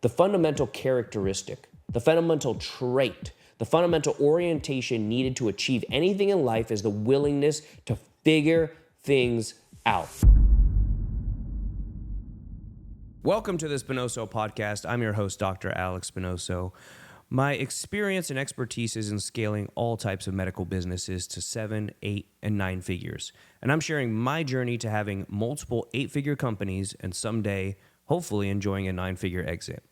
the fundamental characteristic, the fundamental trait, the fundamental orientation needed to achieve anything in life is the willingness to figure things out. Welcome to the Spinoso Podcast. I'm your host, Dr. Alex Spinoso. My experience and expertise is in scaling all types of medical businesses to 7, 8, and 9 figures. And I'm sharing my journey to having multiple 8-figure companies and someday, hopefully, enjoying a 9-figure exit.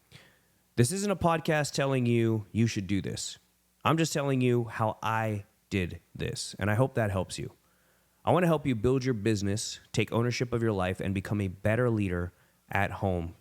This isn't a podcast telling you you should do this. I'm just telling you how I did this, and I hope that helps you. I want to help you build your business, take ownership of your life, and become a better leader at home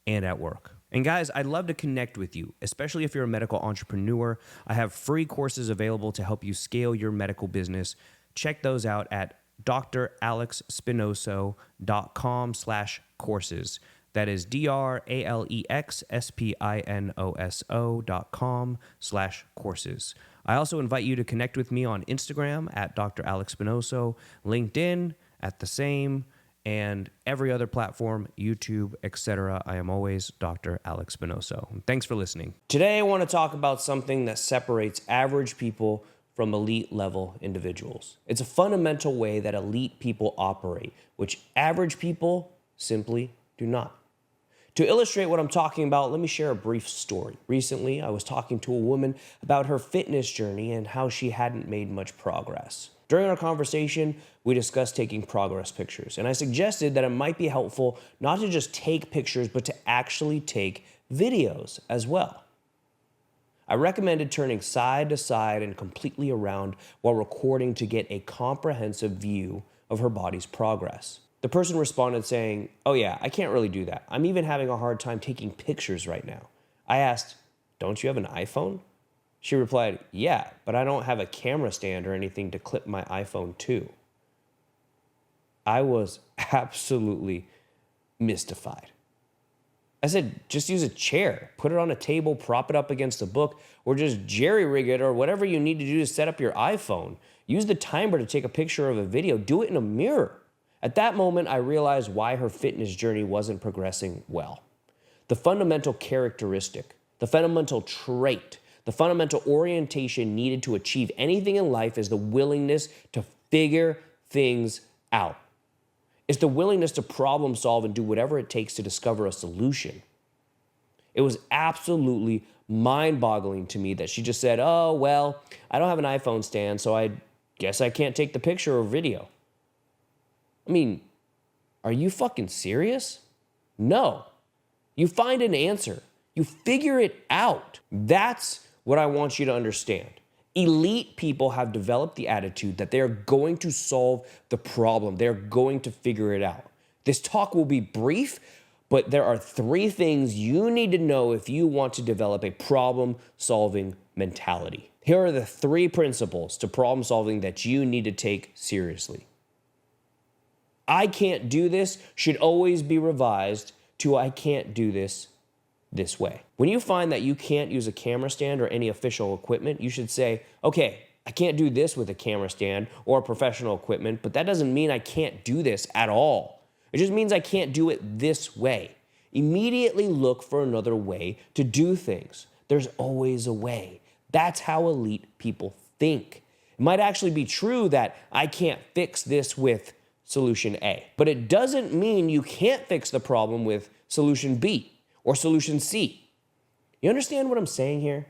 and at work. And guys, I'd love to connect with you, especially if you're a medical entrepreneur. I have free courses available to help you scale your medical business. Check those out at dralexspinoso.com/courses. That is dralexspinoso.com/courses. I also invite you to connect with me on Instagram at Dr. Alex Spinoso, LinkedIn at the same, and every other platform, YouTube, etc. I am always Dr. Alex Spinoso. Thanks for listening. Today, I want to talk about something that separates average people from elite level individuals. It's a fundamental way that elite people operate, which average people simply do not. To illustrate what I'm talking about, let me share a brief story. Recently, I was talking to a woman about her fitness journey and how she hadn't made much progress. During our conversation, we discussed taking progress pictures, and I suggested that it might be helpful not to just take pictures, but to actually take videos as well. I recommended turning side to side and completely around while recording to get a comprehensive view of her body's progress. The person responded saying, "Oh yeah, I can't really do that. I'm even having a hard time taking pictures right now." I asked, "Don't you have an iPhone?" She replied, "Yeah, but I don't have a camera stand or anything to clip my iPhone to." I was absolutely mystified. I said, "Just use a chair, put it on a table, prop it up against a book, or just jerry-rig it or whatever you need to do to set up your iPhone. Use the timer to take a picture of a video. Do it in a mirror." At that moment, I realized why her fitness journey wasn't progressing well. The fundamental characteristic, the fundamental trait, the fundamental orientation needed to achieve anything in life is the willingness to figure things out. It's the willingness to problem solve and do whatever it takes to discover a solution. It was absolutely mind-boggling to me that she just said, "Oh, well, I don't have an iPhone stand, so I guess I can't take the picture or video." I mean, are you fucking serious? No. You find an answer. You figure it out. That's what I want you to understand. Elite people have developed the attitude that they're going to solve the problem. They're going to figure it out. This talk will be brief, but there are 3 things you need to know if you want to develop a problem-solving mentality. Here are the 3 principles to problem solving that you need to take seriously. "I can't do this" should always be revised to "I can't do this way." When you find that you can't use a camera stand or any official equipment, you should say, "Okay, I can't do this with a camera stand or professional equipment, but that doesn't mean I can't do this at all. It just means I can't do it this way." Immediately look for another way to do things. There's always a way. That's how elite people think. It might actually be true that I can't fix this with solution A, but it doesn't mean you can't fix the problem with solution B or solution C. You understand what I'm saying here?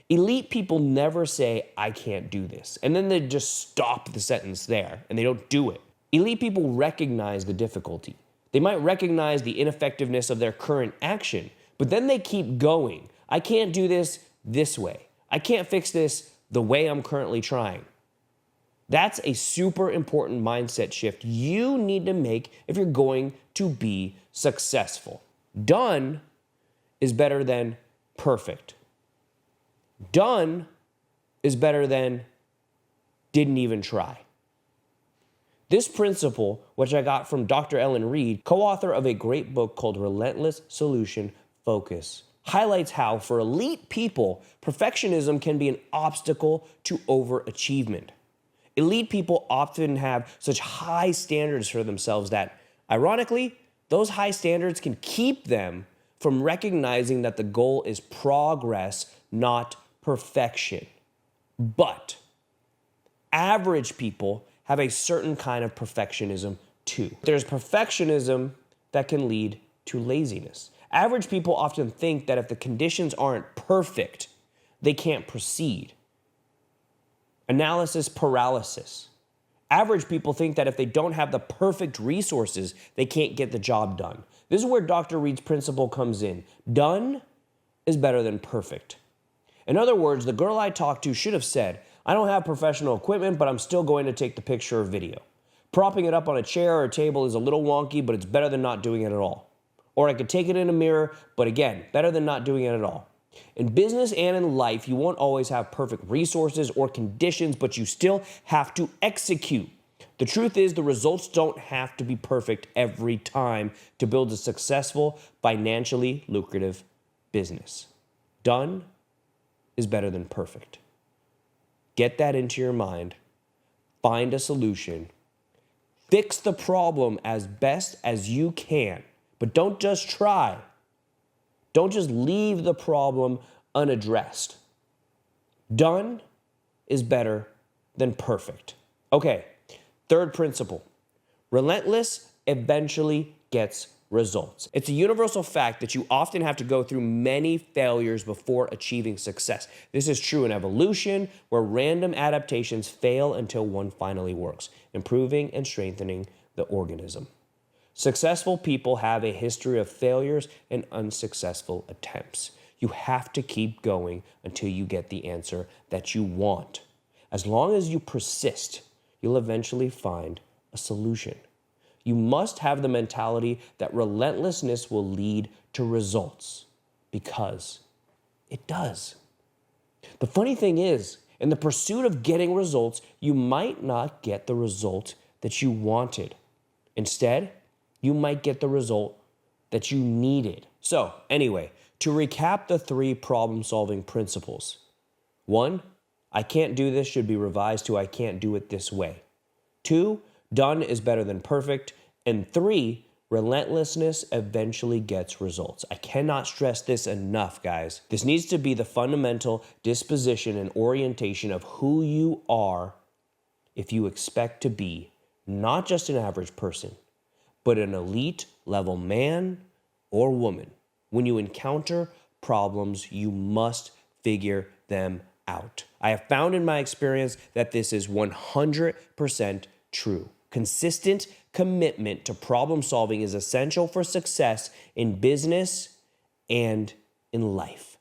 Elite people never say, "I can't do this," and then they just stop the sentence there and they don't do it. Elite people recognize the difficulty. They might recognize the ineffectiveness of their current action, but then they keep going. "I can't do this way. I can't fix this the way I'm currently trying." That's a super important mindset shift you need to make if you're going to be successful. Done is better than perfect. Done is better than didn't even try. This principle, which I got from Dr. Ellen Reed, co-author of a great book called Relentless Solution Focus, highlights how, for elite people, perfectionism can be an obstacle to overachievement. Elite people often have such high standards for themselves that, ironically, those high standards can keep them from recognizing that the goal is progress, not perfection. But average people have a certain kind of perfectionism too. There's perfectionism that can lead to laziness. Average people often think that if the conditions aren't perfect, they can't proceed. Analysis paralysis. Average people think that if they don't have the perfect resources, they can't get the job done. This is where Dr. Reed's principle comes in. Done is better than perfect. In other words, the girl I talked to should have said, I don't have professional equipment, but I'm still going to take the picture or video. Propping it up on a chair or a table is a little wonky, but it's better than not doing it at all. Or I could take it in a mirror, but again, better than not doing it at all. In business and in life, you won't always have perfect resources or conditions, but you still have to execute. The truth is, the results don't have to be perfect every time to build a successful, financially lucrative business. Done is better than perfect. Get that into your mind. Find a solution. Fix the problem as best as you can, but don't just try. Don't just leave the problem unaddressed. Done is better than perfect. Okay, third principle. Relentless eventually gets results. It's a universal fact that you often have to go through many failures before achieving success. This is true in evolution, where random adaptations fail until one finally works, improving and strengthening the organism. Successful people have a history of failures and unsuccessful attempts. You have to keep going until you get the answer that you want. As long as you persist, you'll eventually find a solution. You must have the mentality that relentlessness will lead to results, because it does. The funny thing is, in the pursuit of getting results, you might not get the result that you wanted. Instead, you might get the result that you needed. So, anyway, to recap the 3 problem-solving principles. 1, I can't do this should be revised to I can't do it this way. 2, done is better than perfect. And 3, relentlessness eventually gets results. I cannot stress this enough, guys. This needs to be the fundamental disposition and orientation of who you are if you expect to be not just an average person, but an elite level man or woman. When you encounter problems, you must figure them out. I have found in my experience that this is 100% true. Consistent commitment to problem solving is essential for success in business and in life.